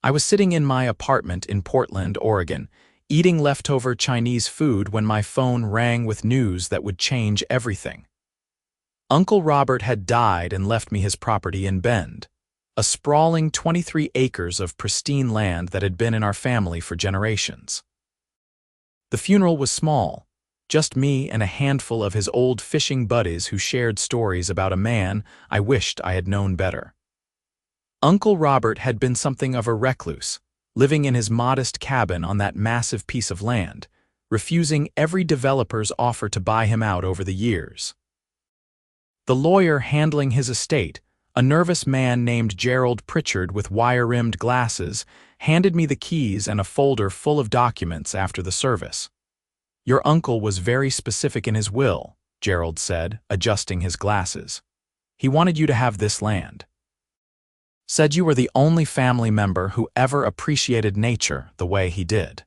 I was sitting in my apartment in Portland, Oregon, eating leftover Chinese food when my phone rang with news that would change everything. Uncle Robert had died and left me his property in Bend, a sprawling 23 acres of pristine land that had been in our family for generations. The funeral was small, just me and a handful of his old fishing buddies who shared stories about a man I wished I had known better. Uncle Robert had been something of a recluse, living in his modest cabin on that massive piece of land, refusing every developer's offer to buy him out over the years. The lawyer handling his estate, a nervous man named Gerald Pritchard with wire-rimmed glasses, handed me the keys and a folder full of documents after the service. "Your uncle was very specific in his will," Gerald said, adjusting his glasses. "He wanted you to have this land. Said you were the only family member who ever appreciated nature the way he did."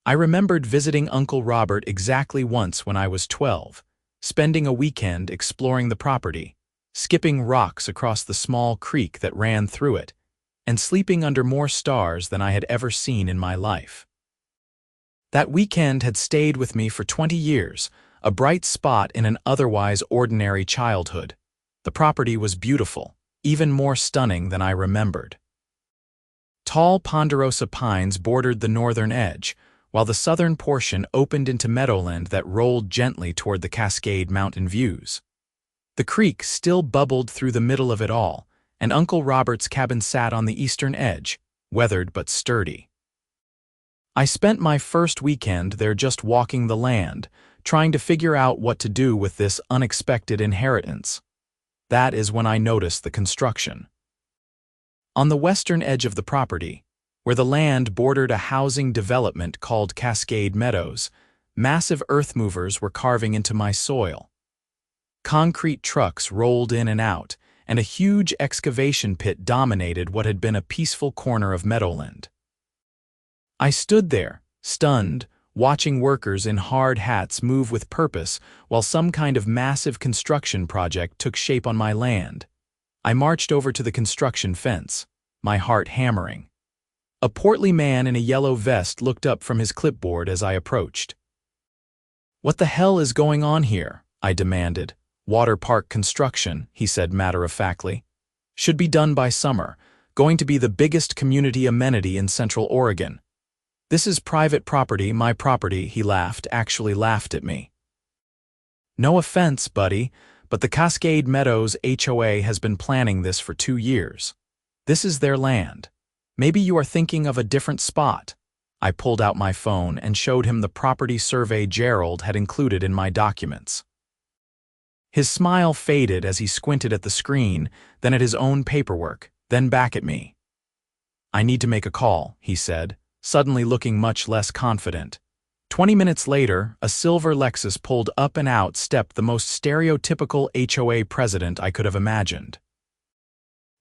I remembered visiting Uncle Robert exactly once when I was 12, spending a weekend exploring the property, skipping rocks across the small creek that ran through it, and sleeping under more stars than I had ever seen in my life. That weekend had stayed with me for 20 years, a bright spot in an otherwise ordinary childhood. The property was beautiful, even more stunning than I remembered. Tall ponderosa pines bordered the northern edge, while the southern portion opened into meadowland that rolled gently toward the Cascade Mountain views. The creek still bubbled through the middle of it all, and Uncle Robert's cabin sat on the eastern edge, weathered but sturdy. I spent my first weekend there just walking the land, trying to figure out what to do with this unexpected inheritance. That is when I noticed the construction. On the western edge of the property, where the land bordered a housing development called Cascade Meadows, massive earth movers were carving into my soil. Concrete trucks rolled in and out, and a huge excavation pit dominated what had been a peaceful corner of meadowland. I stood there, stunned, watching workers in hard hats move with purpose while some kind of massive construction project took shape on my land. I marched over to the construction fence, my heart hammering. A portly man in a yellow vest looked up from his clipboard as I approached. "What the hell is going on here?" I demanded. "Water park construction," he said matter-of-factly. "Should be done by summer. Going to be the biggest community amenity in Central Oregon." "This is private property, my property," he laughed, actually laughed at me. "No offense, buddy, but the Cascade Meadows HOA has been planning this for 2 years. This is their land. Maybe you are thinking of a different spot." I pulled out my phone and showed him the property survey Gerald had included in my documents. His smile faded as he squinted at the screen, then at his own paperwork, then back at me. "I need to make a call," he said, suddenly looking much less confident. 20 minutes later, a silver Lexus pulled up and out stepped the most stereotypical HOA president I could have imagined.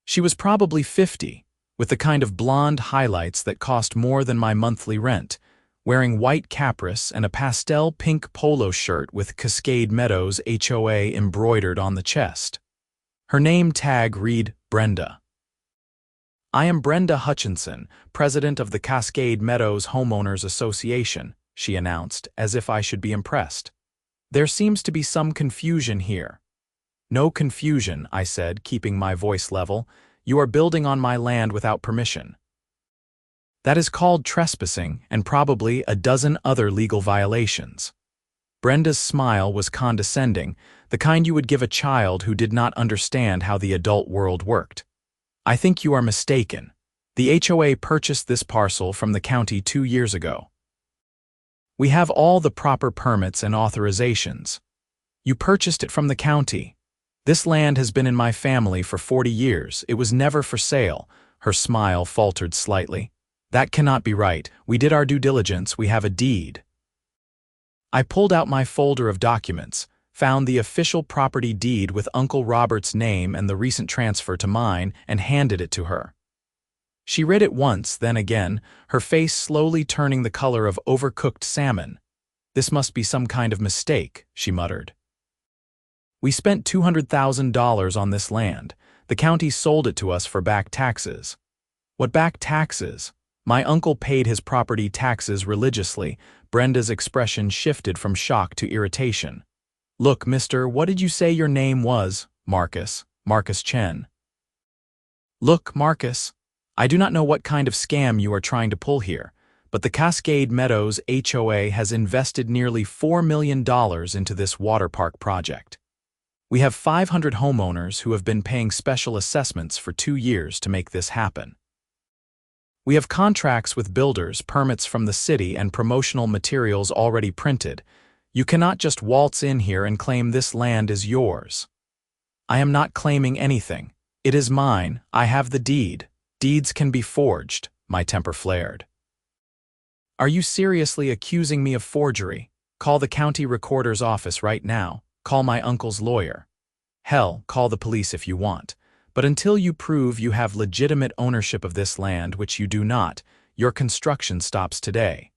She was probably 50, with the kind of blonde highlights that cost more than my monthly rent, wearing white capris and a pastel pink polo shirt with Cascade Meadows HOA embroidered on the chest. Her name tag read Brenda. "I am Brenda Hutchinson, president of the Cascade Meadows Homeowners Association," she announced, as if I should be impressed. "There seems to be some confusion here." "No confusion," I said, keeping my voice level. "You are building on my land without permission. That is called trespassing and probably a dozen other legal violations." Brenda's smile was condescending, the kind you would give a child who did not understand how the adult world worked. "I think you are mistaken. The HOA purchased this parcel from the county 2 years ago. We have all the proper permits and authorizations. You purchased it from the county. This land has been in my family for 40 years. It was never for sale." Her smile faltered slightly. "That cannot be right. We did our due diligence. We have a deed." I pulled out my folder of documents, found the official property deed with Uncle Robert's name and the recent transfer to mine, and handed it to her. She read it once, then again, her face slowly turning the color of overcooked salmon. "This must be some kind of mistake," she muttered. "We spent $200,000 on this land. The county sold it to us for back taxes." What back taxes? My uncle paid his property taxes religiously. Brenda's expression shifted from shock to irritation. Look, mister, what did you say your name was? Marcus. Marcus Chen. Look, Marcus, I do not know what kind of scam you are trying to pull here, but the Cascade Meadows HOA has invested nearly $4 million into this water park project. We have 500 homeowners who have been paying special assessments for 2 years to make this happen. We have contracts with builders, permits from the city, and promotional materials already printed. You cannot just waltz in here and claim this land is yours. I am not claiming anything. It is mine. I have the deed. Deeds can be forged, my temper flared. Are you seriously accusing me of forgery? Call the county recorder's office right now. Call my uncle's lawyer. Hell, call the police if you want. But until you prove you have legitimate ownership of this land, which you do not, your construction stops today.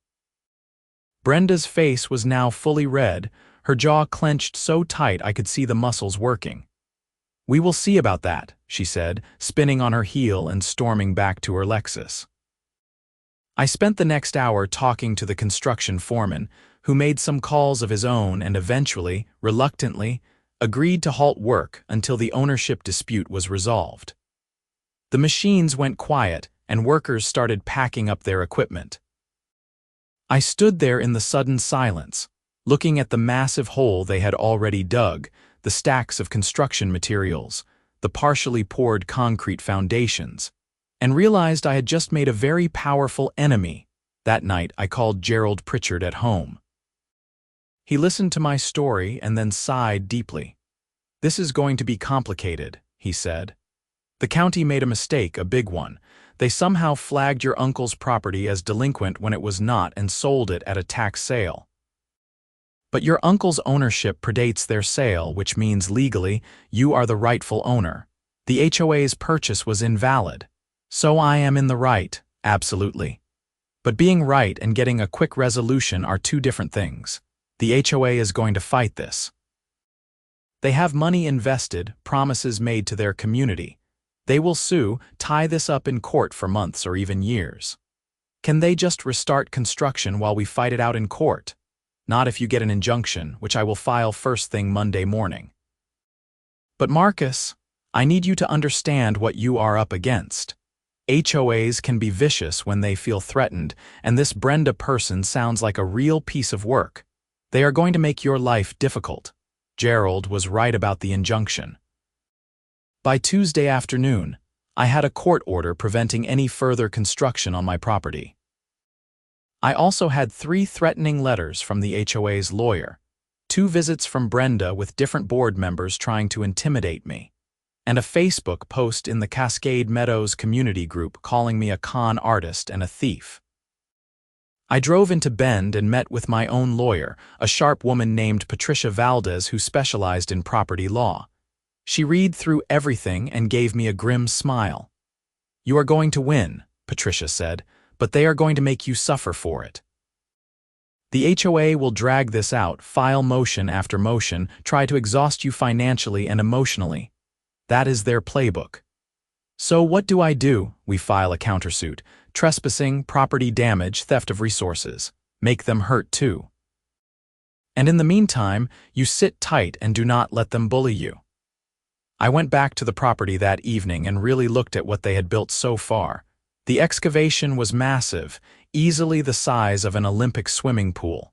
Brenda's face was now fully red, her jaw clenched so tight I could see the muscles working. We will see about that, she said, spinning on her heel and storming back to her Lexus. I spent the next hour talking to the construction foreman, who made some calls of his own and eventually, reluctantly, agreed to halt work until the ownership dispute was resolved. The machines went quiet and workers started packing up their equipment. I stood there in the sudden silence, looking at the massive hole they had already dug, the stacks of construction materials, the partially poured concrete foundations, and realized I had just made a very powerful enemy. That night I called Gerald Pritchard at home. He listened to my story and then sighed deeply. This is going to be complicated, he said. The county made a mistake, a big one. They somehow flagged your uncle's property as delinquent when it was not and sold it at a tax sale. But your uncle's ownership predates their sale, which means legally you are the rightful owner. The HOA's purchase was invalid. So I am in the right, absolutely. But being right and getting a quick resolution are two different things. The HOA is going to fight this. They have money invested, promises made to their community. They will sue, tie this up in court for months or even years. Can they just restart construction while we fight it out in court? Not if you get an injunction, which I will file first thing Monday morning. But Marcus, I need you to understand what you are up against. HOAs can be vicious when they feel threatened, and this Brenda person sounds like a real piece of work. They are going to make your life difficult. Gerald was right about the injunction. By Tuesday afternoon, I had a court order preventing any further construction on my property. I also had 3 threatening letters from the HOA's lawyer, 2 visits from Brenda with different board members trying to intimidate me, and a Facebook post in the Cascade Meadows community group calling me a con artist and a thief. I drove into Bend and met with my own lawyer, a sharp woman named Patricia Valdez who specialized in property law. She read through everything and gave me a grim smile. You are going to win, Patricia said, but they are going to make you suffer for it. The HOA will drag this out, file motion after motion, try to exhaust you financially and emotionally. That is their playbook. So what do? We file a countersuit. Trespassing, property damage, theft of resources. Make them hurt too. And in the meantime, you sit tight and do not let them bully you. I went back to the property that evening and really looked at what they had built so far. The excavation was massive, easily the size of an Olympic swimming pool.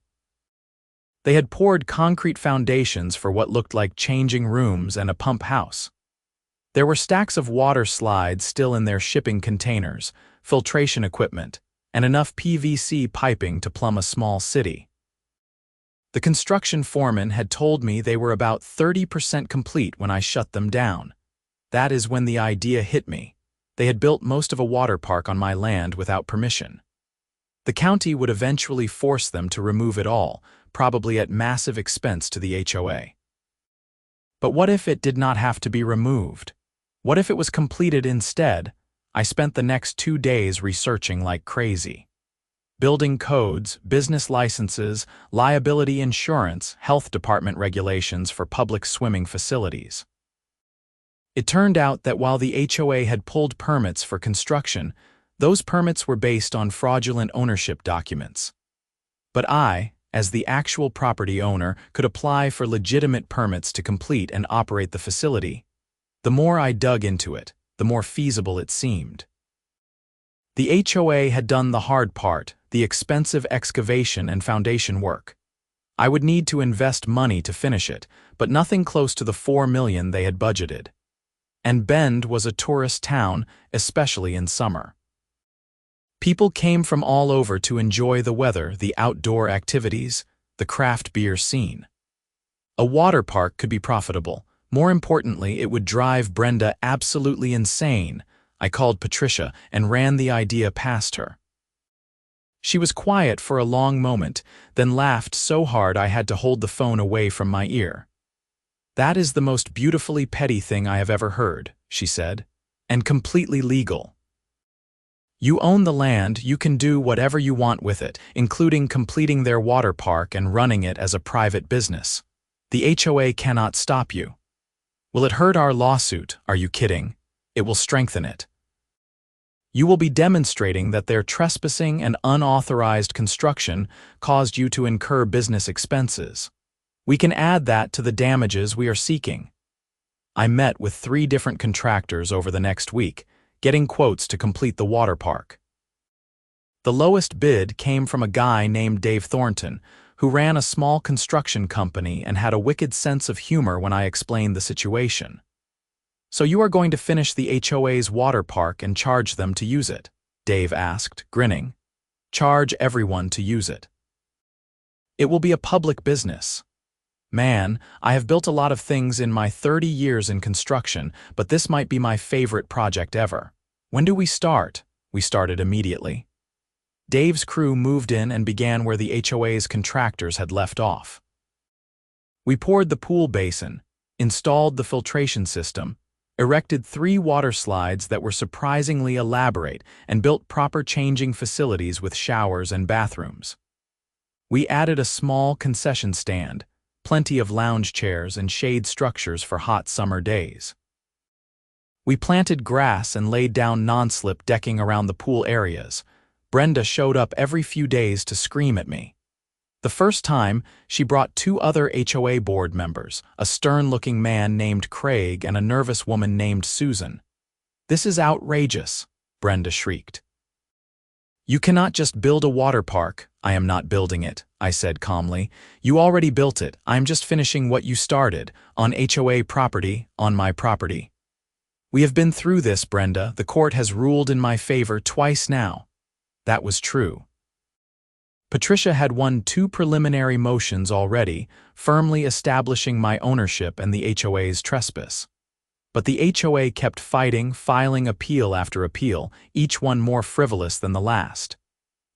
They had poured concrete foundations for what looked like changing rooms and a pump house. There were stacks of water slides still in their shipping containers, filtration equipment, and enough PVC piping to plumb a small city. The construction foreman had told me they were about 30% complete when I shut them down. That is when the idea hit me. They had built most of a water park on my land without permission. The county would eventually force them to remove it all, probably at massive expense to the HOA. But what if it did not have to be removed? What if it was completed instead? I spent the next 2 days researching like crazy. Building codes, business licenses, liability insurance, health department regulations for public swimming facilities. It turned out that while the HOA had pulled permits for construction, Those permits were based on fraudulent ownership documents. But I, as the actual property owner, could apply for legitimate permits to complete and operate the facility. The more I dug into it, the more feasible it seemed. The HOA had done the hard part, the expensive excavation and foundation work. I would need to invest money to finish it, but nothing close to the $4 million they had budgeted. And Bend was a tourist town, especially in summer. People came from all over to enjoy the weather, the outdoor activities, the craft beer scene. A water park could be profitable. More importantly, it would drive Brenda absolutely insane. I called Patricia and ran the idea past her. She was quiet for a long moment, then laughed so hard I had to hold the phone away from my ear. "That is the most beautifully petty thing I have ever heard," she said, "and completely legal. You own the land, you can do whatever you want with it, including completing their water park and running it as a private business. The HOA cannot stop you. Will it hurt our lawsuit? Are you kidding? It will strengthen it. You will be demonstrating that their trespassing and unauthorized construction caused you to incur business expenses. We can add that to the damages we are seeking." I met with 3 different contractors over the next week, getting quotes to complete the water park. The lowest bid came from a guy named Dave Thornton, who ran a small construction company and had a wicked sense of humor when I explained the situation. "So you are going to finish the HOA's water park and charge them to use it?" Dave asked, grinning. "Charge everyone to use it. It will be a public business. Man, I have built a lot of things in my 30 years in construction, but this might be my favorite project ever. When do we start?" We started immediately. Dave's crew moved in and began where the HOA's contractors had left off. We poured the pool basin, installed the filtration system, erected 3 water slides that were surprisingly elaborate, and built proper changing facilities with showers and bathrooms. We added a small concession stand, plenty of lounge chairs and shade structures for hot summer days. We planted grass and laid down non-slip decking around the pool areas. Brenda showed up every few days to scream at me. The first time, she brought 2 other HOA board members, a stern-looking man named Craig and a nervous woman named Susan. "This is outrageous," Brenda shrieked. "You cannot just build a water park." "I am not building it," I said calmly. "You already built it. I'm just finishing what you started, on HOA property, on my property. We have been through this, Brenda. The court has ruled in my favor twice now." That was true. Patricia had won 2 preliminary motions already, firmly establishing my ownership and the HOA's trespass. But the HOA kept fighting, filing appeal after appeal, each one more frivolous than the last.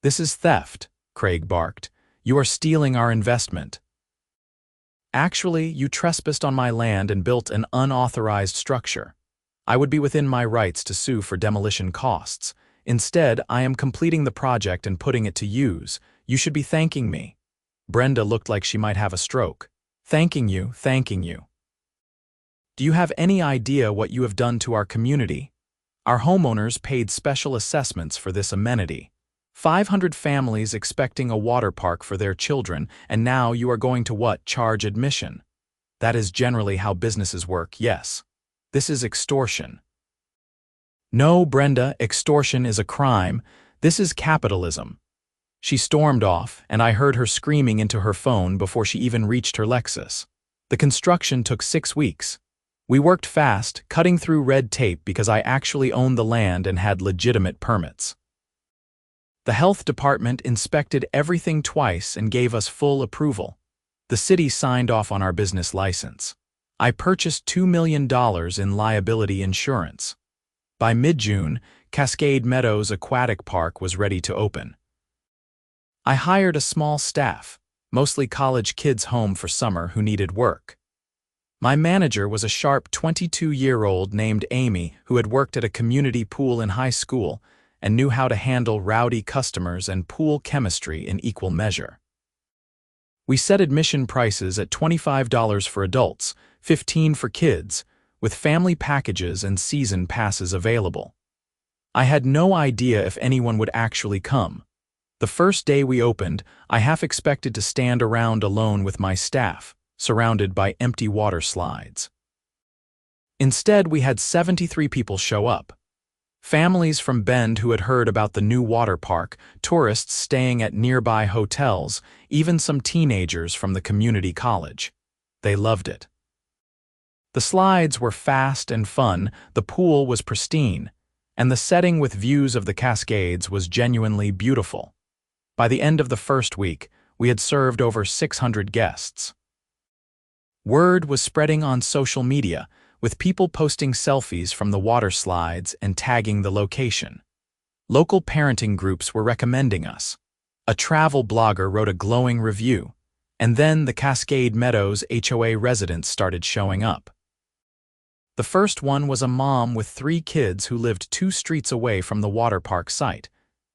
"This is theft," Craig barked. "You are stealing our investment. Actually, you trespassed on my land and built an unauthorized structure. I would be within my rights to sue for demolition costs. Instead, I am completing the project and putting it to use. You should be thanking me." Brenda looked like she might have a stroke. Thanking you. Do you have any idea what you have done to our community? Our homeowners paid special assessments for this amenity. 500 families expecting a water park for their children, and now you are going to charge admission. That is generally how businesses work, yes. This is extortion. No, Brenda, extortion is a crime. This is capitalism. She stormed off, and I heard her screaming into her phone before she even reached her Lexus. The construction took 6 weeks. We worked fast, cutting through red tape because I actually owned the land and had legitimate permits. The health department inspected everything twice and gave us full approval. The city signed off on our business license. I purchased $2 million in liability insurance. By mid-June, Cascade Meadows Aquatic Park was ready to open. I hired a small staff, mostly college kids home for summer who needed work. My manager was a sharp 22-year-old named Amy who had worked at a community pool in high school and knew how to handle rowdy customers and pool chemistry in equal measure. We set admission prices at $25 for adults, $15 for kids, with family packages and season passes available. I had no idea if anyone would actually come. The first day we opened, I half expected to stand around alone with my staff, surrounded by empty water slides. Instead, we had 73 people show up. Families from Bend who had heard about the new water park, tourists staying at nearby hotels, even some teenagers from the community college. They loved it. The slides were fast and fun, the pool was pristine, and the setting with views of the Cascades was genuinely beautiful. By the end of the first week, we had served over 600 guests. Word was spreading on social media, with people posting selfies from the water slides and tagging the location. Local parenting groups were recommending us. A travel blogger wrote a glowing review, and then the Cascade Meadows HOA residents started showing up. The first one was a mom with 3 kids who lived 2 streets away from the water park site.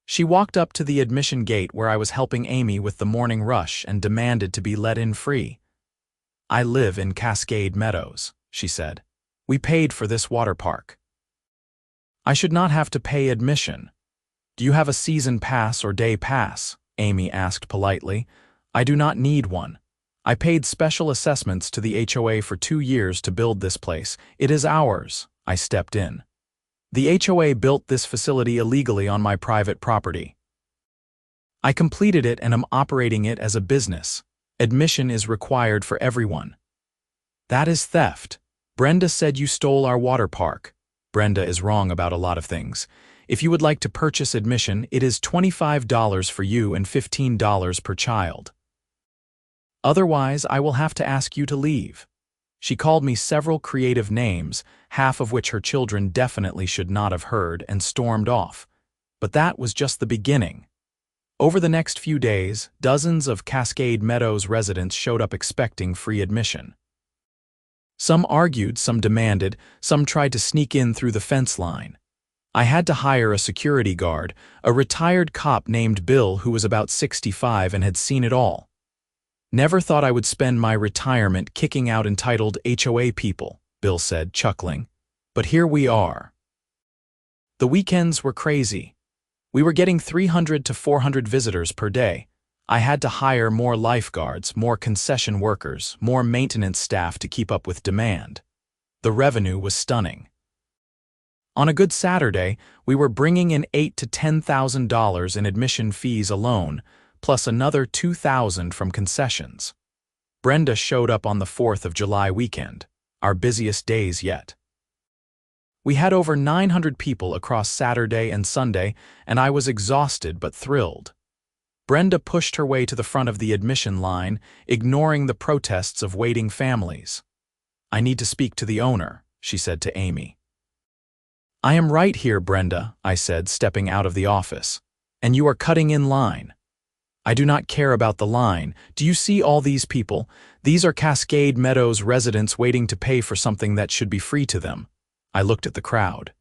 She walked up to the admission gate where I was helping Amy with the morning rush and demanded to be let in free. "I live in Cascade Meadows," she said. "We paid for this water park. I should not have to pay admission." "Do you have a season pass or day pass?" Amy asked politely. "I do not need one. I paid special assessments to the HOA for 2 years to build this place. It is ours." I stepped in. "The HOA built this facility illegally on my private property. I completed it and am operating it as a business. Admission is required for everyone." "That is theft. Brenda said you stole our water park." "Brenda is wrong about a lot of things. If you would like to purchase admission, it is $25 for you and $15 per child. Otherwise, I will have to ask you to leave." She called me several creative names, half of which her children definitely should not have heard, and stormed off. But that was just the beginning. Over the next few days, dozens of Cascade Meadows residents showed up expecting free admission. Some argued, some demanded, some tried to sneak in through the fence line. I had to hire a security guard, a retired cop named Bill who was about 65 and had seen it all. "Never thought I would spend my retirement kicking out entitled HOA people," Bill said, chuckling. "But here we are." The weekends were crazy. We were getting 300 to 400 visitors per day. I had to hire more lifeguards, more concession workers, more maintenance staff to keep up with demand. The revenue was stunning. On a good Saturday, we were bringing in $8,000 to $10,000 in admission fees alone, plus another $2,000 from concessions. Brenda showed up on the 4th of July weekend, our busiest days yet. We had over 900 people across Saturday and Sunday, and I was exhausted but thrilled. Brenda pushed her way to the front of the admission line, ignoring the protests of waiting families. "I need to speak to the owner," she said to Amy. "I am right here, Brenda," I said, stepping out of the office. "And you are cutting in line." "I do not care about the line. Do you see all these people? These are Cascade Meadows residents waiting to pay for something that should be free to them." I looked at the crowd.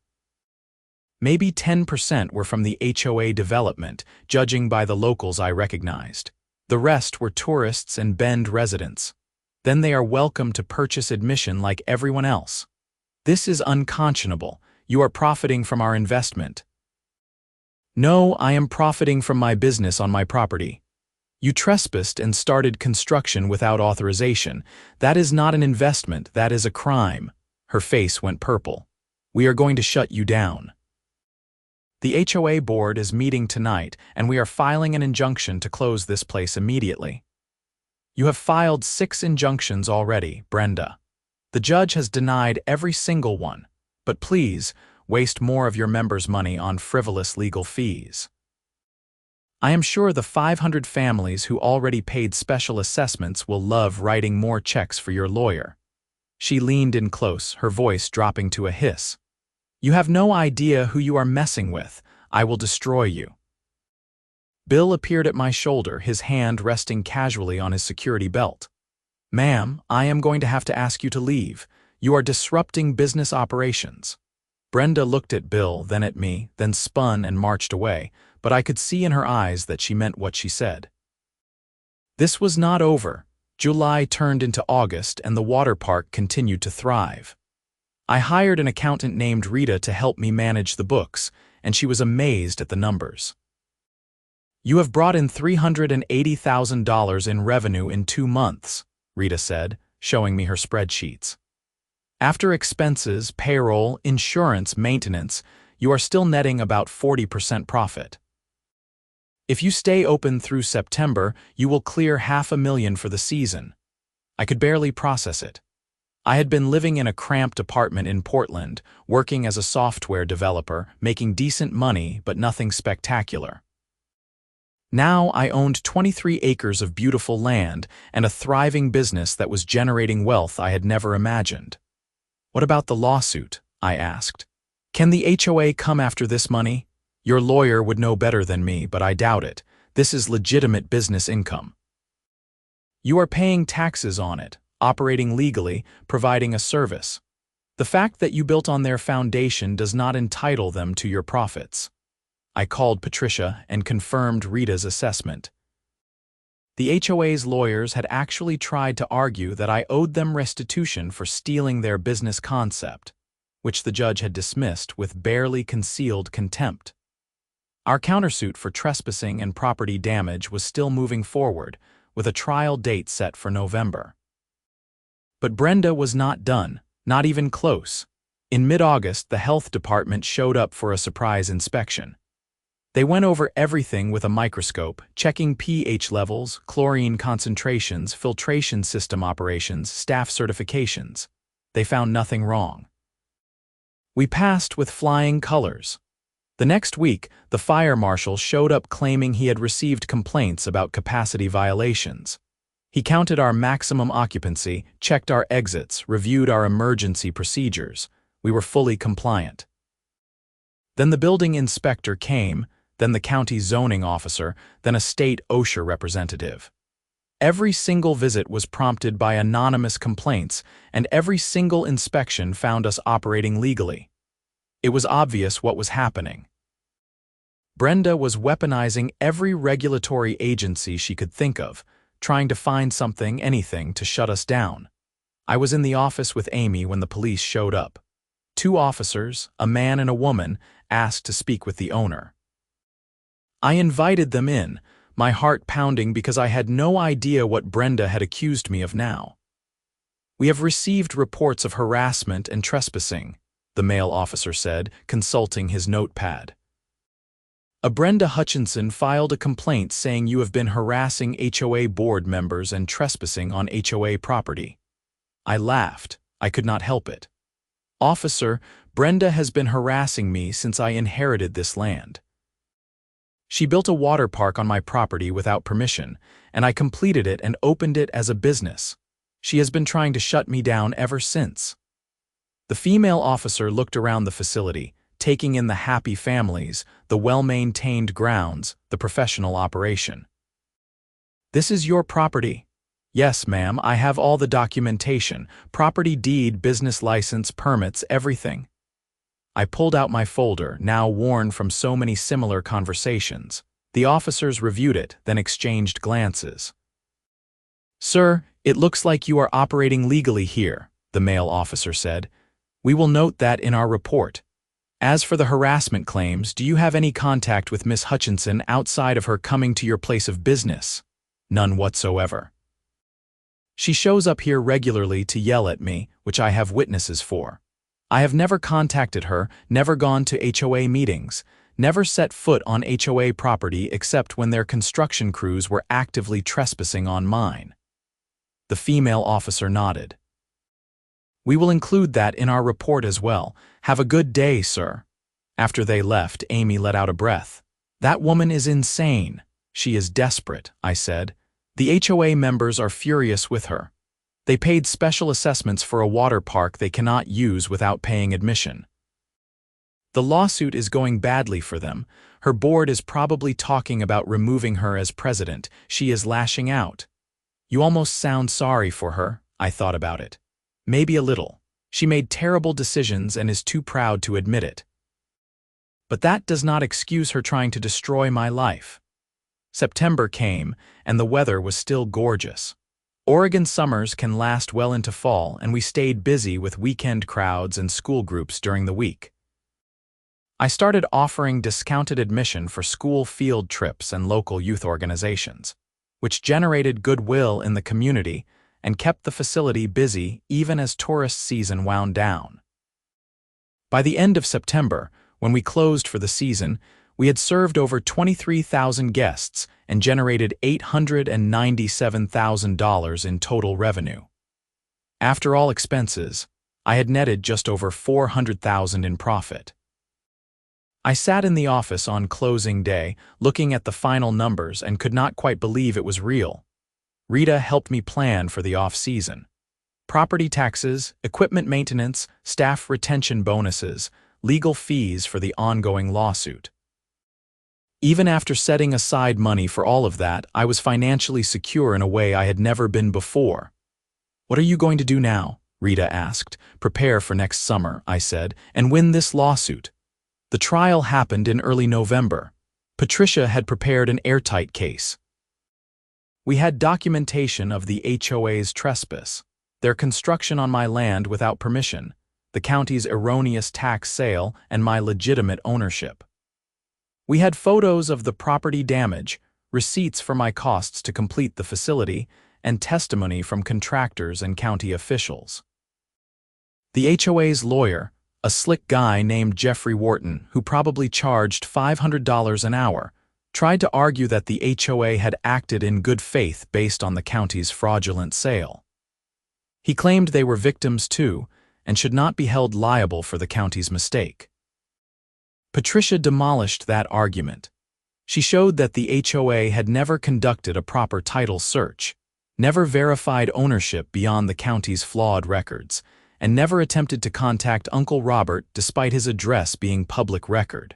Maybe 10% were from the HOA development, judging by the locals I recognized. The rest were tourists and Bend residents. Then they are welcome to purchase admission like everyone else. "This is unconscionable. You are profiting from our investment." "No, I am profiting from my business on my property." "You trespassed and started construction without authorization. That is not an investment, that is a crime." Her face went purple. "We are going to shut you down." "The HOA board is meeting tonight, and we are filing an injunction to close this place immediately." "You have filed 6 injunctions already, Brenda. The judge has denied every single one, but please, waste more of your members' money on frivolous legal fees. I am sure the 500 families who already paid special assessments will love writing more checks for your lawyer." She leaned in close, her voice dropping to a hiss. "You have no idea who you are messing with. I will destroy you." Bill appeared at my shoulder, his hand resting casually on his security belt. "Ma'am, I am going to have to ask you to leave. You are disrupting business operations." Brenda looked at Bill, then at me, then spun and marched away, but I could see in her eyes that she meant what she said. This was not over. July turned into August, and the water park continued to thrive. I hired an accountant named Rita to help me manage the books, and she was amazed at the numbers. "You have brought in $380,000 in revenue in 2 months, Rita said, showing me her spreadsheets. After expenses, payroll, insurance, maintenance, you are still netting about 40% profit. If you stay open through September, you will clear $500,000 for the season." I could barely process it. I had been living in a cramped apartment in Portland, working as a software developer, making decent money but nothing spectacular. Now I owned 23 acres of beautiful land and a thriving business that was generating wealth I had never imagined. "What about the lawsuit?" I asked. "Can the HOA come after this money? Your lawyer would know better than me, but I doubt it. This is legitimate business income. You are paying taxes on it, operating legally, providing a service. The fact that you built on their foundation does not entitle them to your profits." I called Patricia and confirmed Rita's assessment. The HOA's lawyers had actually tried to argue that I owed them restitution for stealing their business concept, which the judge had dismissed with barely concealed contempt. Our countersuit for trespassing and property damage was still moving forward, with a trial date set for November. But Brenda was not done, not even close. In mid-August, the health department showed up for a surprise inspection. They went over everything with a microscope, checking pH levels, chlorine concentrations, filtration system operations, staff certifications. They found nothing wrong. We passed with flying colors. The next week, the fire marshal showed up claiming he had received complaints about capacity violations. He counted our maximum occupancy, checked our exits, reviewed our emergency procedures. We were fully compliant. Then the building inspector came, then the county zoning officer, then a state OSHA representative. Every single visit was prompted by anonymous complaints, and every single inspection found us operating legally. It was obvious what was happening. Brenda was weaponizing every regulatory agency she could think of, trying to find something, anything, to shut us down. I was in the office with Amy when the police showed up. 2 officers, a man and a woman, asked to speak with the owner. I invited them in, my heart pounding because I had no idea what Brenda had accused me of now. "We have received reports of harassment and trespassing," the male officer said, consulting his notepad. "A Brenda Hutchinson filed a complaint saying you have been harassing HOA board members and trespassing on HOA property." I laughed. I could not help it. "Officer, Brenda has been harassing me since I inherited this land. She built a water park on my property without permission, and I completed it and opened it as a business. She has been trying to shut me down ever since." The female officer looked around the facility, taking in the happy families, the well-maintained grounds, the professional operation. "This is your property?" "Yes, ma'am, I have all the documentation, property deed, business license, permits, everything." I pulled out my folder, now worn from so many similar conversations. The officers reviewed it, then exchanged glances. "Sir, it looks like you are operating legally here," the male officer said. "We will note that in our report. As for the harassment claims, do you have any contact with Miss Hutchinson outside of her coming to your place of business?" "None whatsoever. She shows up here regularly to yell at me, which I have witnesses for. I have never contacted her, never gone to HOA meetings, never set foot on HOA property except when their construction crews were actively trespassing on mine." The female officer nodded. "We will include that in our report as well. Have a good day, sir." After they left, Amy let out a breath. "That woman is insane. She is desperate," I said. "The HOA members are furious with her. They paid special assessments for a water park they cannot use without paying admission. The lawsuit is going badly for them. Her board is probably talking about removing her as president. She is lashing out. You almost sound sorry for her." I thought about it. Maybe a little. She made terrible decisions and is too proud to admit it. But that does not excuse her trying to destroy my life. September came, and the weather was still gorgeous. Oregon summers can last well into fall, and we stayed busy with weekend crowds and school groups during the week. I started offering discounted admission for school field trips and local youth organizations, which generated goodwill in the community and kept the facility busy even as tourist season wound down. By the end of September, when we closed for the season, we had served over 23,000 guests and generated $897,000 in total revenue. After all expenses, I had netted just over $400,000 in profit. I sat in the office on closing day, looking at the final numbers and could not quite believe it was real. Rita helped me plan for the off-season. Property taxes, equipment maintenance, staff retention bonuses, legal fees for the ongoing lawsuit. Even after setting aside money for all of that, I was financially secure in a way I had never been before. "What are you going to do now?" Rita asked. "Prepare for next summer," I said, "and win this lawsuit." The trial happened in early November. Patricia had prepared an airtight case. We had documentation of the HOA's trespass, their construction on my land without permission, the county's erroneous tax sale, and my legitimate ownership. We had photos of the property damage, receipts for my costs to complete the facility, and testimony from contractors and county officials. The HOA's lawyer, a slick guy named Jeffrey Wharton, who probably charged $500 an hour, tried to argue that the HOA had acted in good faith based on the county's fraudulent sale. He claimed they were victims too and should not be held liable for the county's mistake. Patricia demolished that argument. She showed that the HOA had never conducted a proper title search, never verified ownership beyond the county's flawed records, and never attempted to contact Uncle Robert despite his address being public record.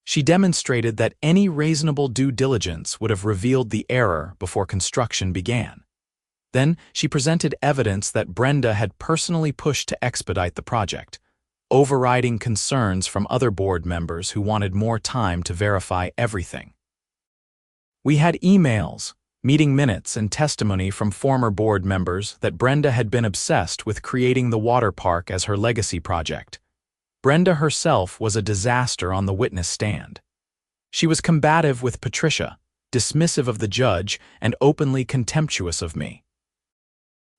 She demonstrated that any reasonable due diligence would have revealed the error before construction began. Then she presented evidence that Brenda had personally pushed to expedite the project, overriding concerns from other board members who wanted more time to verify everything. We had emails, meeting minutes, and testimony from former board members that Brenda had been obsessed with creating the water park as her legacy project. Brenda herself was a disaster on the witness stand. She was combative with Patricia, dismissive of the judge, and openly contemptuous of me.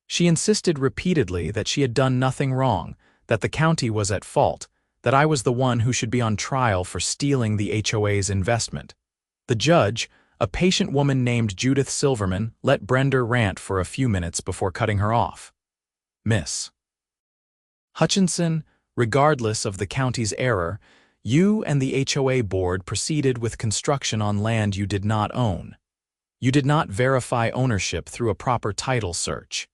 She insisted repeatedly that she had done nothing wrong, that the county was at fault, that I was the one who should be on trial for stealing the HOA's investment. The judge, a patient woman named Judith Silverman, let Brenda rant for a few minutes before cutting her off. "Miss Hutchinson, regardless of the county's error, you and the HOA board proceeded with construction on land you did not own. You did not verify ownership through a proper title search.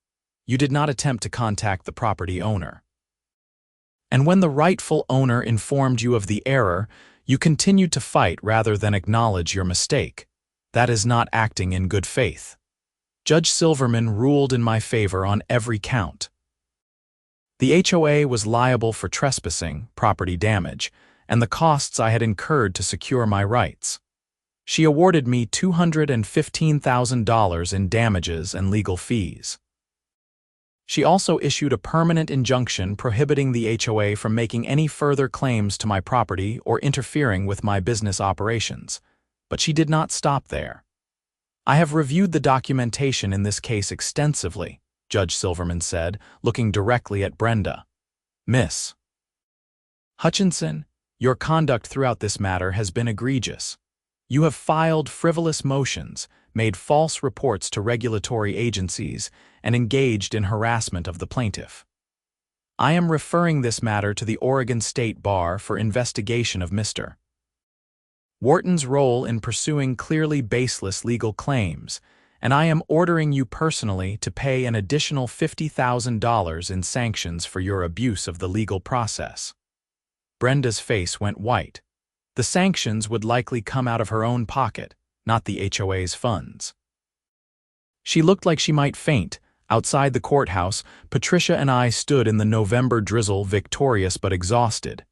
You did not attempt to contact the property owner. And when the rightful owner informed you of the error, you continued to fight rather than acknowledge your mistake. That is not acting in good faith." Judge Silverman ruled in my favor on every count. The HOA was liable for trespassing, property damage, and the costs I had incurred to secure my rights. She awarded me $215,000 in damages and legal fees. She also issued a permanent injunction prohibiting the HOA from making any further claims to my property or interfering with my business operations. But she did not stop there. "I have reviewed the documentation in this case extensively," Judge Silverman said, looking directly at Brenda. "Miss Hutchinson, your conduct throughout this matter has been egregious. You have filed frivolous motions, made false reports to regulatory agencies, and engaged in harassment of the plaintiff. I am referring this matter to the Oregon State Bar for investigation of Mr. Wharton's role in pursuing clearly baseless legal claims, and I am ordering you personally to pay an additional $50,000 in sanctions for your abuse of the legal process." Brenda's face went white. The sanctions would likely come out of her own pocket, not the HOA's funds. She looked like she might faint. Outside the courthouse, Patricia and I stood in the November drizzle, victorious but exhausted.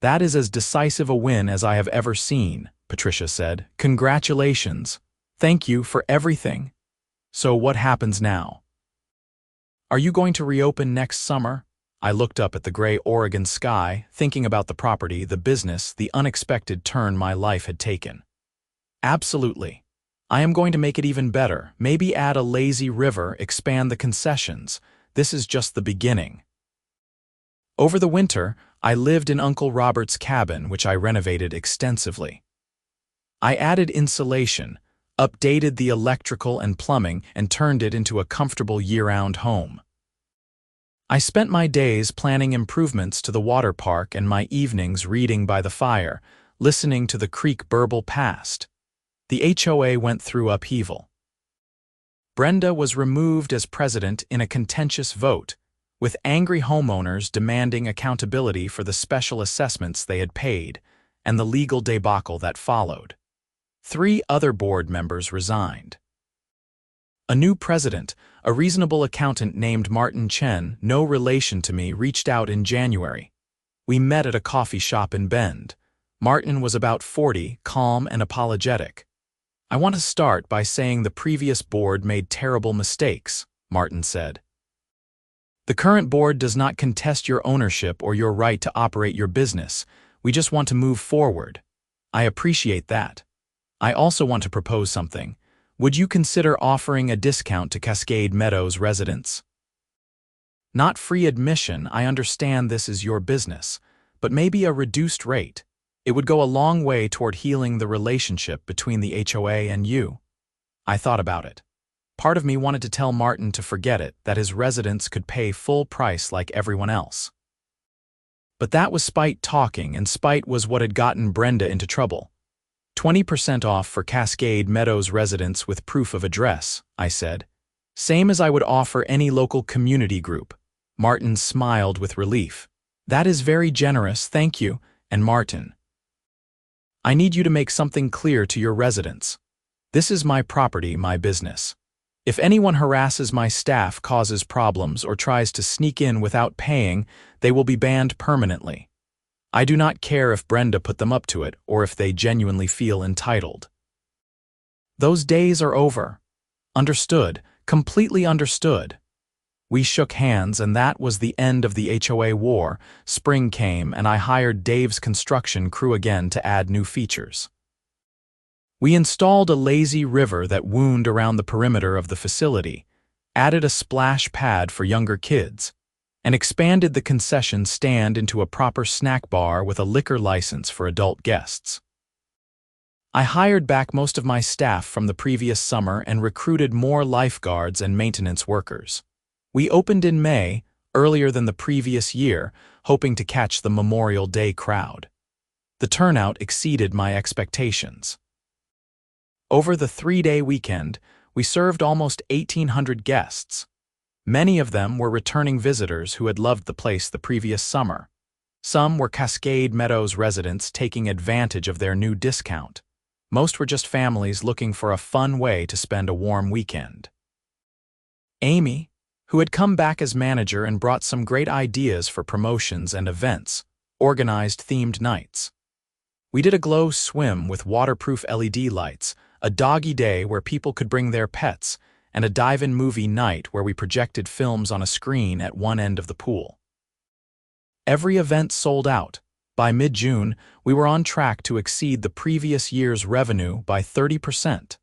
"That is as decisive a win as I have ever seen," Patricia said. "Congratulations. Thank you for everything. So what happens now?" "Are you going to reopen next summer?" I looked up at the gray Oregon sky, thinking about the property, the business, the unexpected turn my life had taken. Absolutely. I am going to make it even better. Maybe add a lazy river, expand the concessions. This is just the beginning. Over the winter, I lived in Uncle Robert's cabin, which I renovated extensively. I added insulation, updated the electrical and plumbing, and turned it into a comfortable year-round home. I spent my days planning improvements to the water park and my evenings reading by the fire, listening to the creek burble past. The HOA went through upheaval. Brenda was removed as president in a contentious vote, with angry homeowners demanding accountability for the special assessments they had paid and the legal debacle that followed. 3 other board members resigned. A new president, a reasonable accountant named Martin Chen, no relation to me, reached out in January. We met at a coffee shop in Bend. Martin was about 40, calm and apologetic. "I want to start by saying the previous board made terrible mistakes," Martin said. "The current board does not contest your ownership or your right to operate your business. We just want to move forward. I appreciate that. I also want to propose something. Would you consider offering a discount to Cascade Meadows residents? Not free admission, I understand this is your business, but maybe a reduced rate. It would go a long way toward healing the relationship between the HOA and you." I thought about it. Part of me wanted to tell Martin to forget it, that his residents could pay full price like everyone else. But that was spite talking, and spite was what had gotten Brenda into trouble. 20% off for Cascade Meadows residents with proof of address, I said. Same as I would offer any local community group. Martin smiled with relief. That is very generous, thank you. And Martin, I need you to make something clear to your residents. This is my property, my business. If anyone harasses my staff, causes problems, or tries to sneak in without paying, they will be banned permanently. I do not care if Brenda put them up to it or if they genuinely feel entitled. Those days are over. Understood, completely understood. We shook hands, and that was the end of the HOA war. Spring came, and I hired Dave's construction crew again to add new features. We installed a lazy river that wound around the perimeter of the facility, added a splash pad for younger kids, and expanded the concession stand into a proper snack bar with a liquor license for adult guests. I hired back most of my staff from the previous summer and recruited more lifeguards and maintenance workers. We opened in May, earlier than the previous year, hoping to catch the Memorial Day crowd. The turnout exceeded my expectations. Over the 3-day weekend, we served almost 1,800 guests. Many of them were returning visitors who had loved the place the previous summer. Some were Cascade Meadows residents taking advantage of their new discount. Most were just families looking for a fun way to spend a warm weekend. Amy, who had come back as manager and brought some great ideas for promotions and events, organized themed nights. We did a glow swim with waterproof LED lights, a doggy day where people could bring their pets, and a dive-in movie night where we projected films on a screen at one end of the pool. Every event sold out. By mid-June, we were on track to exceed the previous year's revenue by 30%.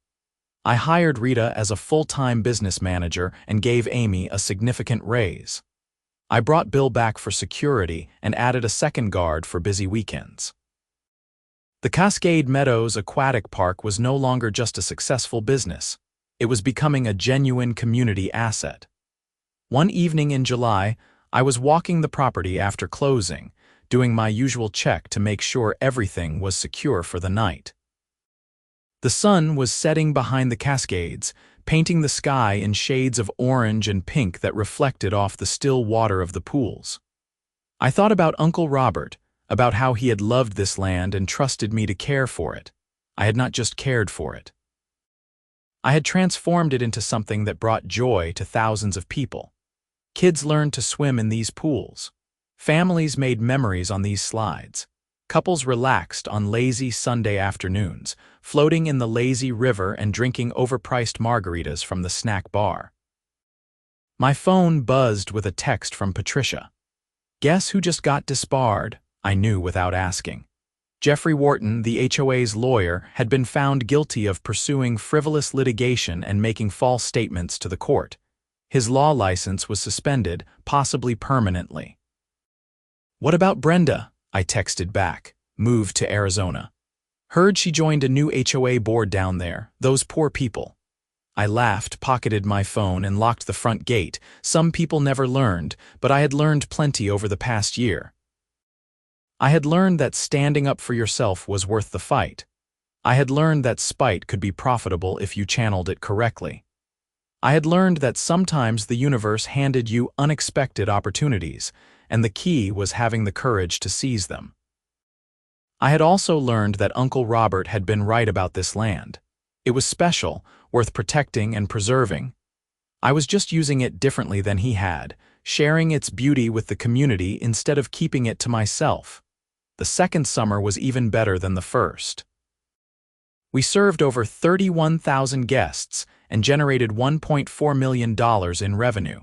I hired Rita as a full-time business manager and gave Amy a significant raise. I brought Bill back for security and added a second guard for busy weekends. The Cascade Meadows Aquatic Park was no longer just a successful business. It was becoming a genuine community asset. One evening in July, I was walking the property after closing, doing my usual check to make sure everything was secure for the night. The sun was setting behind the Cascades, painting the sky in shades of orange and pink that reflected off the still water of the pools. I thought about Uncle Robert, about how he had loved this land and trusted me to care for it. I had not just cared for it. I had transformed it into something that brought joy to thousands of people. Kids learned to swim in these pools. Families made memories on these slides. Couples relaxed on lazy Sunday afternoons, floating in the lazy river and drinking overpriced margaritas from the snack bar. My phone buzzed with a text from Patricia. Guess who just got disbarred? I knew without asking. Jeffrey Wharton, the HOA's lawyer, had been found guilty of pursuing frivolous litigation and making false statements to the court. His law license was suspended, possibly permanently. "What about Brenda?" I texted back. "Moved to Arizona. Heard she joined a new HOA board down there. Those poor people." I laughed, pocketed my phone, and locked the front gate. Some people never learned, but I had learned plenty over the past year. I had learned that standing up for yourself was worth the fight. I had learned that spite could be profitable if you channeled it correctly. I had learned that sometimes the universe handed you unexpected opportunities, and the key was having the courage to seize them. I had also learned that Uncle Robert had been right about this land. It was special, worth protecting and preserving. I was just using it differently than he had, sharing its beauty with the community instead of keeping it to myself. The second summer was even better than the first. We served over 31,000 guests and generated $1.4 million in revenue.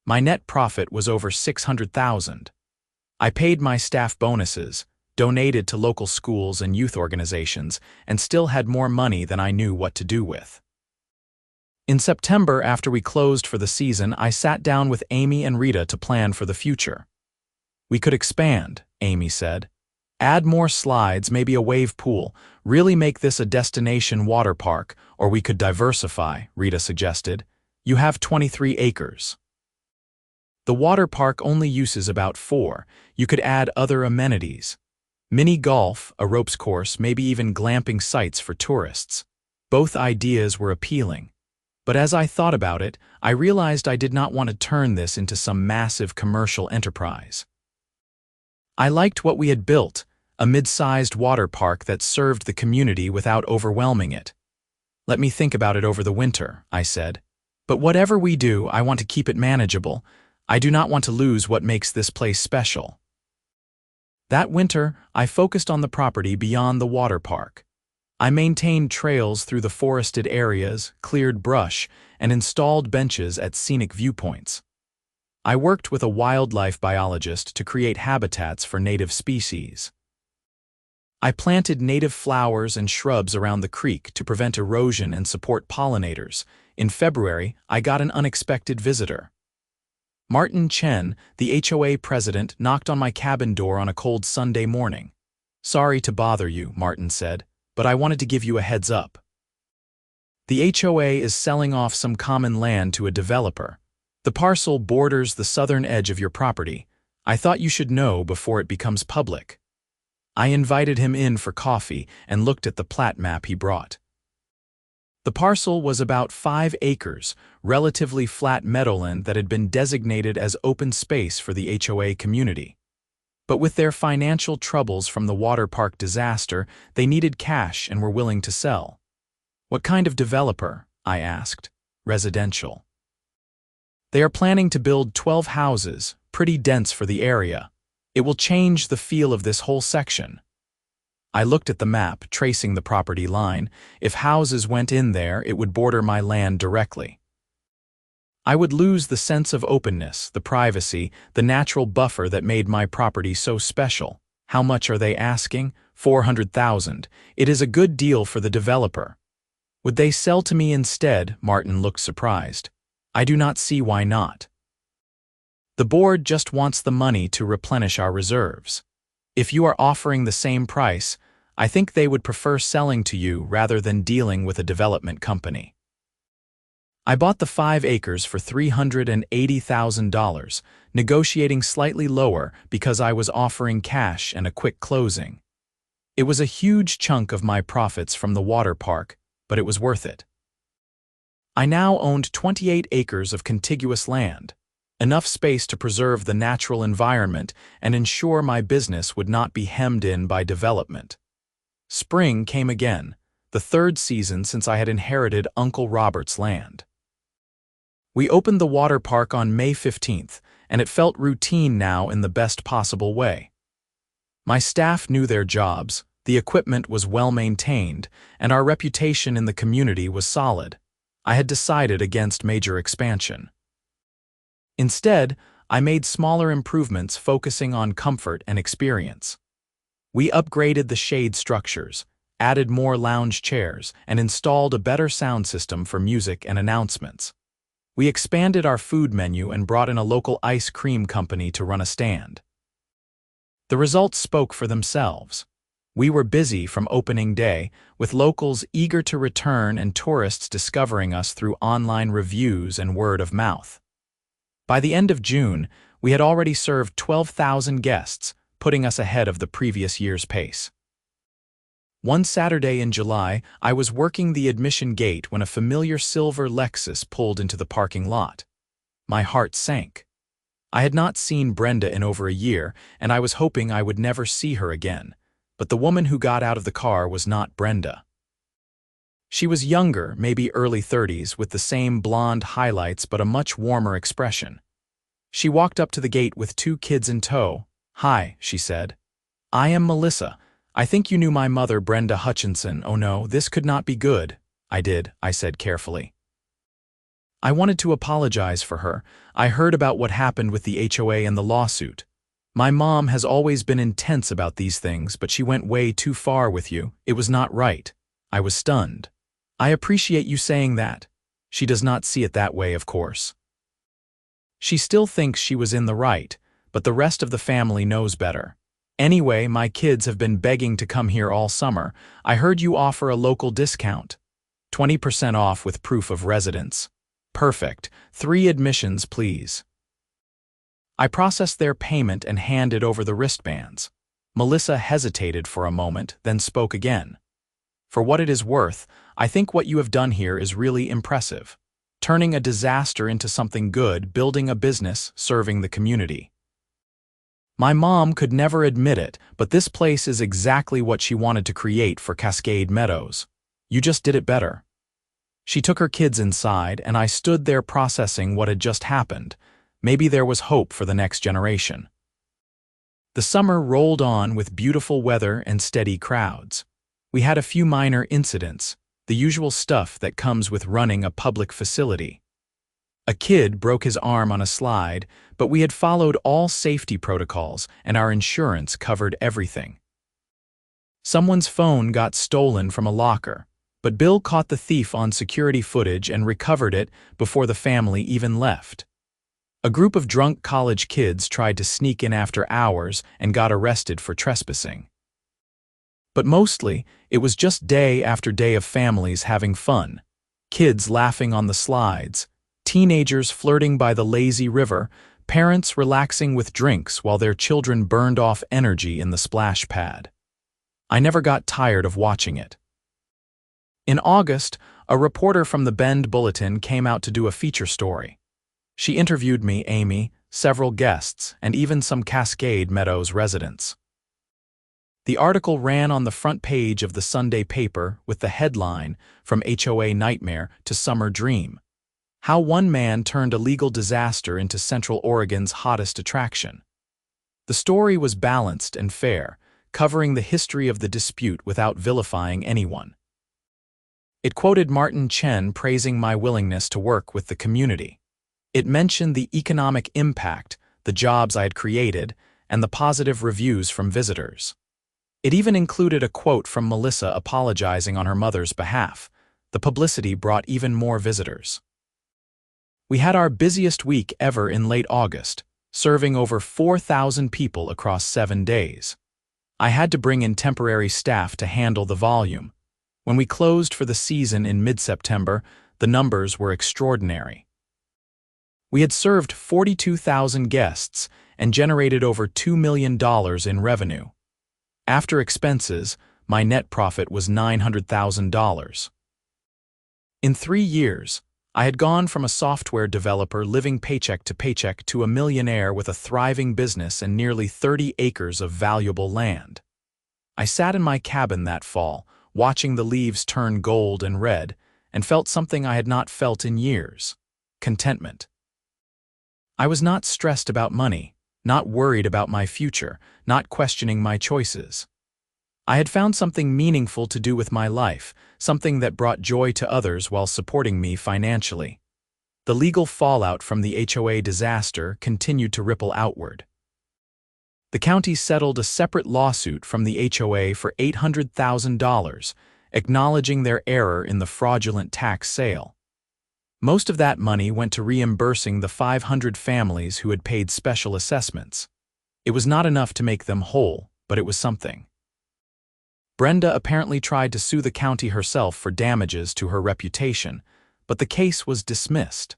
My net profit was over $600,000. I paid my staff bonuses, donated to local schools and youth organizations, and still had more money than I knew what to do with. In September, after we closed for the season, I sat down with Amy and Rita to plan for the future. "We could expand," Amy said. "Add more slides, maybe a wave pool, really make this a destination water park, or we could diversify," Rita suggested. "You have 23 acres. The water park only uses about 4. You could add other amenities. Mini golf, a ropes course, maybe even glamping sites for tourists." Both ideas were appealing. But as I thought about it, I realized I did not want to turn this into some massive commercial enterprise. I liked what we had built, a mid-sized water park that served the community without overwhelming it. "Let me think about it over the winter," I said. "But whatever we do, I want to keep it manageable. I do not want to lose what makes this place special." That winter, I focused on the property beyond the water park. I maintained trails through the forested areas, cleared brush, and installed benches at scenic viewpoints. I worked with a wildlife biologist to create habitats for native species. I planted native flowers and shrubs around the creek to prevent erosion and support pollinators. In February, I got an unexpected visitor. Martin Chen, the HOA president, knocked on my cabin door on a cold Sunday morning. "Sorry to bother you," Martin said, "but I wanted to give you a heads up. The HOA is selling off some common land to a developer. The parcel borders the southern edge of your property. I thought you should know before it becomes public." I invited him in for coffee and looked at the plat map he brought. The parcel was about 5 acres, relatively flat meadowland that had been designated as open space for the HOA community. But with their financial troubles from the water park disaster, they needed cash and were willing to sell. "What kind of developer?" I asked. "Residential. They are planning to build 12 houses, pretty dense for the area. It will change the feel of this whole section." I looked at the map, tracing the property line. If houses went in there, it would border my land directly. I would lose the sense of openness, the privacy, the natural buffer that made my property so special. "How much are they asking?" $400,000. "It is a good deal for the developer." "Would they sell to me instead?" Martin looked surprised. "I do not see why not. The board just wants the money to replenish our reserves. If you are offering the same price, I think they would prefer selling to you rather than dealing with a development company." I bought the 5 acres for $380,000, negotiating slightly lower because I was offering cash and a quick closing. It was a huge chunk of my profits from the water park, but it was worth it. I now owned 28 acres of contiguous land, enough space to preserve the natural environment and ensure my business would not be hemmed in by development. Spring came again, the 3rd season since I had inherited Uncle Robert's land. We opened the water park on May 15th, and it felt routine now in the best possible way. My staff knew their jobs, the equipment was well maintained, and our reputation in the community was solid. I had decided against major expansion. Instead, I made smaller improvements focusing on comfort and experience. We upgraded the shade structures, added more lounge chairs, and installed a better sound system for music and announcements. We expanded our food menu and brought in a local ice cream company to run a stand. The results spoke for themselves. We were busy from opening day, with locals eager to return and tourists discovering us through online reviews and word of mouth. By the end of June, we had already served 12,000 guests, putting us ahead of the previous year's pace. One Saturday in July, I was working the admission gate when a familiar silver Lexus pulled into the parking lot. My heart sank. I had not seen Brenda in over a year, and I was hoping I would never see her again. But the woman who got out of the car was not Brenda. She was younger, maybe early 30s, with the same blonde highlights but a much warmer expression. She walked up to the gate with 2 kids in tow. "Hi," she said. "I am Melissa. I think you knew my mother, Brenda Hutchinson. Oh no, this could not be good." "I did," I said carefully. "I wanted to apologize for her. I heard about what happened with the HOA and the lawsuit. My mom has always been intense about these things, but she went way too far with you. It was not right." I was stunned. "I appreciate you saying that." She does not see it that way, of course. She still thinks she was in the right, but the rest of the family knows better. "Anyway, my kids have been begging to come here all summer. I heard you offer a local discount. 20% off with proof of residence." "Perfect. 3 admissions, please." I processed their payment and handed over the wristbands. Melissa hesitated for a moment, then spoke again. "For what it is worth, I think what you have done here is really impressive. Turning a disaster into something good, building a business, serving the community. My mom could never admit it, but this place is exactly what she wanted to create for Cascade Meadows. You just did it better." She took her kids inside, and I stood there processing what had just happened. Maybe there was hope for the next generation. The summer rolled on with beautiful weather and steady crowds. We had a few minor incidents, the usual stuff that comes with running a public facility. A kid broke his arm on a slide, but we had followed all safety protocols and our insurance covered everything. Someone's phone got stolen from a locker, but Bill caught the thief on security footage and recovered it before the family even left. A group of drunk college kids tried to sneak in after hours and got arrested for trespassing. But mostly, it was just day after day of families having fun, kids laughing on the slides, teenagers flirting by the lazy river, parents relaxing with drinks while their children burned off energy in the splash pad. I never got tired of watching it. In August, a reporter from the Bend Bulletin came out to do a feature story. She interviewed me, Amy, several guests, and even some Cascade Meadows residents. The article ran on the front page of the Sunday paper with the headline, "From HOA Nightmare to Summer Dream." How one man turned a legal disaster into Central Oregon's hottest attraction. The story was balanced and fair, covering the history of the dispute without vilifying anyone. It quoted Martin Chen praising my willingness to work with the community. It mentioned the economic impact, the jobs I had created, and the positive reviews from visitors. It even included a quote from Melissa apologizing on her mother's behalf. The publicity brought even more visitors. We had our busiest week ever in late August, serving over 4,000 people across 7 days. I had to bring in temporary staff to handle the volume. When we closed for the season in mid-September, the numbers were extraordinary. We had served 42,000 guests and generated over $2 million in revenue. After expenses, my net profit was $900,000. In 3 years, I had gone from a software developer living paycheck to paycheck to a millionaire with a thriving business and nearly 30 acres of valuable land. I sat in my cabin that fall, watching the leaves turn gold and red, and felt something I had not felt in years: contentment. I was not stressed about money, not worried about my future, not questioning my choices. I had found something meaningful to do with my life, something that brought joy to others while supporting me financially. The legal fallout from the HOA disaster continued to ripple outward. The county settled a separate lawsuit from the HOA for $800,000, acknowledging their error in the fraudulent tax sale. Most of that money went to reimbursing the 500 families who had paid special assessments. It was not enough to make them whole, but it was something. Brenda apparently tried to sue the county herself for damages to her reputation, but the case was dismissed.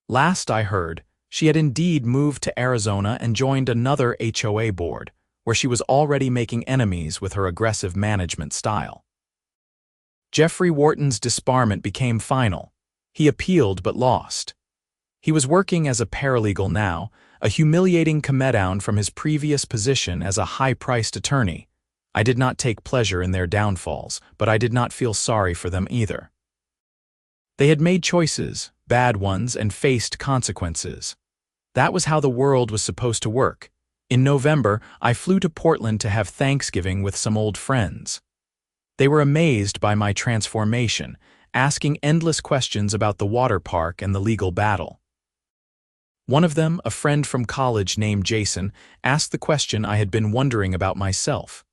Last I heard, she had indeed moved to Arizona and joined another HOA board, where she was already making enemies with her aggressive management style. Jeffrey Wharton's disbarment became final. He appealed but lost. He was working as a paralegal now, a humiliating come-down from his previous position as a high-priced attorney. I did not take pleasure in their downfalls, but I did not feel sorry for them either. They had made choices, bad ones, and faced consequences. That was how the world was supposed to work. In November, I flew to Portland to have Thanksgiving with some old friends. They were amazed by my transformation, asking endless questions about the water park and the legal battle. One of them, a friend from college named Jason, asked the question I had been wondering about myself.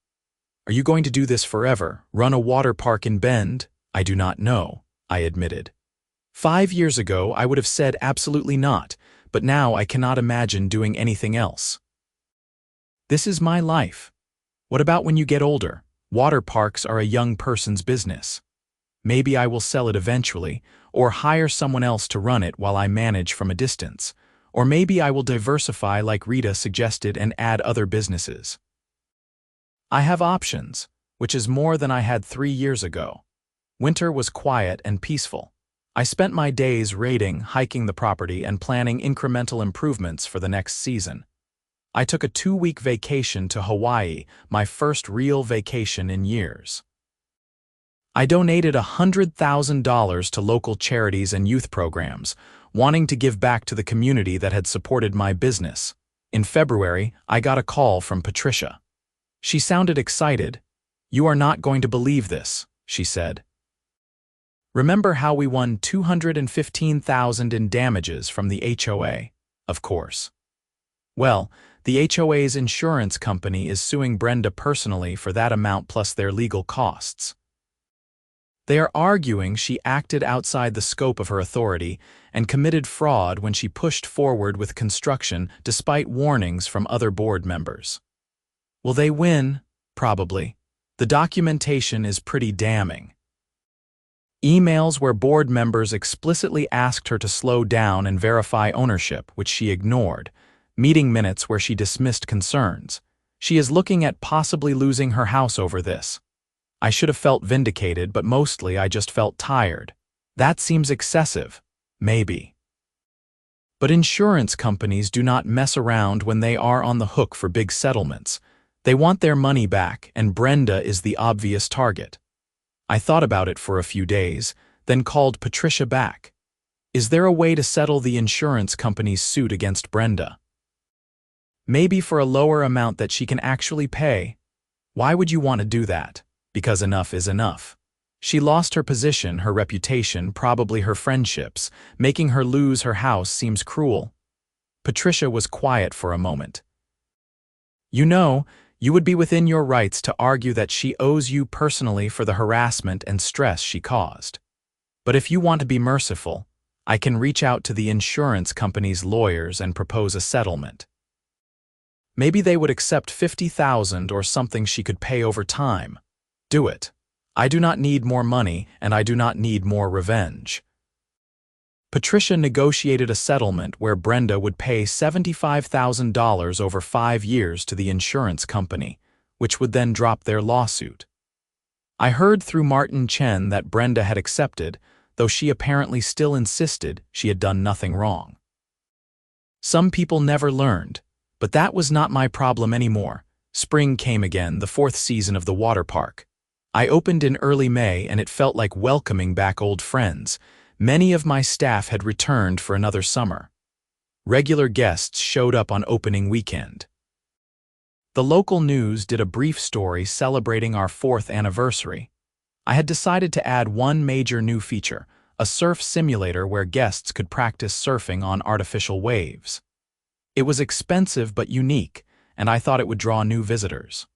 "Are you going to do this forever, run a water park in Bend?" "I do not know," I admitted. 5 years ago, I would have said absolutely not, but now I cannot imagine doing anything else. This is my life. What about when you get older? Water parks are a young person's business. Maybe I will sell it eventually, or hire someone else to run it while I manage from a distance. Or maybe I will diversify like Rita suggested and add other businesses. I have options, which is more than I had 3 years ago. Winter was quiet and peaceful. I spent my days raiding, hiking the property, and planning incremental improvements for the next season. I took a 2-week vacation to Hawaii, my first real vacation in years. I donated $100,000 to local charities and youth programs, wanting to give back to the community that had supported my business. In February, I got a call from Patricia. She sounded excited. "You are not going to believe this," she said. "Remember how we won $215,000 in damages from the HOA?" "Of course." "Well, the HOA's insurance company is suing Brenda personally for that amount plus their legal costs. They are arguing she acted outside the scope of her authority and committed fraud when she pushed forward with construction despite warnings from other board members. Will they win? Probably. The documentation is pretty damning. Emails where board members explicitly asked her to slow down and verify ownership, which she ignored. Meeting minutes where she dismissed concerns. She is looking at possibly losing her house over this. I should have felt vindicated, but mostly I just felt tired. That seems excessive. Maybe. But insurance companies do not mess around when they are on the hook for big settlements. They want their money back, and Brenda is the obvious target. I thought about it for a few days, then called Patricia back. Is there a way to settle the insurance company's suit against Brenda? Maybe for a lower amount that she can actually pay. Why would you want to do that? Because enough is enough. She lost her position, her reputation, probably her friendships. Making her lose her house seems cruel. Patricia was quiet for a moment. You know, you would be within your rights to argue that she owes you personally for the harassment and stress she caused. But if you want to be merciful, I can reach out to the insurance company's lawyers and propose a settlement. Maybe they would accept $50,000 or something she could pay over time. Do it. I do not need more money, and I do not need more revenge. Patricia negotiated a settlement where Brenda would pay $75,000 over 5 years to the insurance company, which would then drop their lawsuit. I heard through Martin Chen that Brenda had accepted, though she apparently still insisted she had done nothing wrong. Some people never learned, but that was not my problem anymore. Spring came again, the 4th season of the water park. I opened in early May, and it felt like welcoming back old friends. Many of my staff had returned for another summer. Regular guests showed up on opening weekend. The local news did a brief story celebrating our 4th anniversary. I had decided to add one major new feature, a surf simulator where guests could practice surfing on artificial waves. It was expensive but unique, and I thought it would draw new visitors.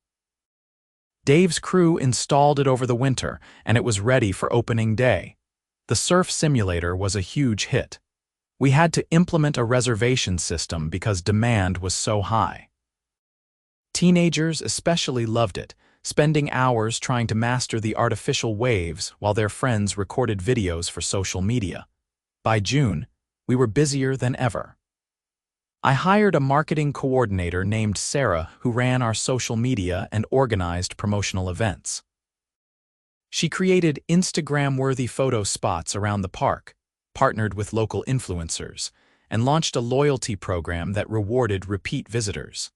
Dave's crew installed it over the winter, and it was ready for opening day. The surf simulator was a huge hit. We had to implement a reservation system because demand was so high. Teenagers especially loved it, spending hours trying to master the artificial waves while their friends recorded videos for social media. By June, we were busier than ever. I hired a marketing coordinator named Sarah who ran our social media and organized promotional events. She created Instagram-worthy photo spots around the park, partnered with local influencers, and launched a loyalty program that rewarded repeat visitors.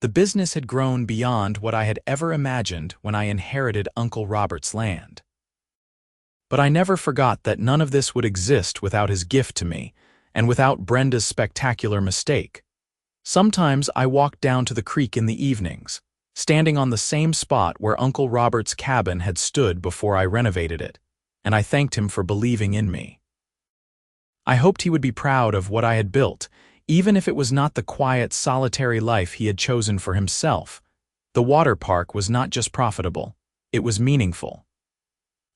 The business had grown beyond what I had ever imagined when I inherited Uncle Robert's land. But I never forgot that none of this would exist without his gift to me, and without Brenda's spectacular mistake. Sometimes I walked down to the creek in the evenings, standing on the same spot where Uncle Robert's cabin had stood before I renovated it, and I thanked him for believing in me. I hoped he would be proud of what I had built, even if it was not the quiet, solitary life he had chosen for himself. The water park was not just profitable, it was meaningful.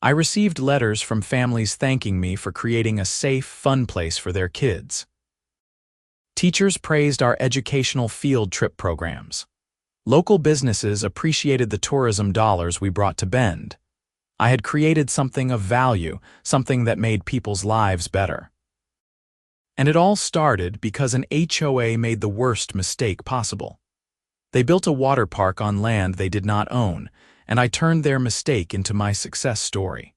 I received letters from families thanking me for creating a safe, fun place for their kids. Teachers praised our educational field trip programs. Local businesses appreciated the tourism dollars we brought to Bend. I had created something of value, something that made people's lives better. And it all started because an HOA made the worst mistake possible. They built a water park on land they did not own, and I turned their mistake into my success story.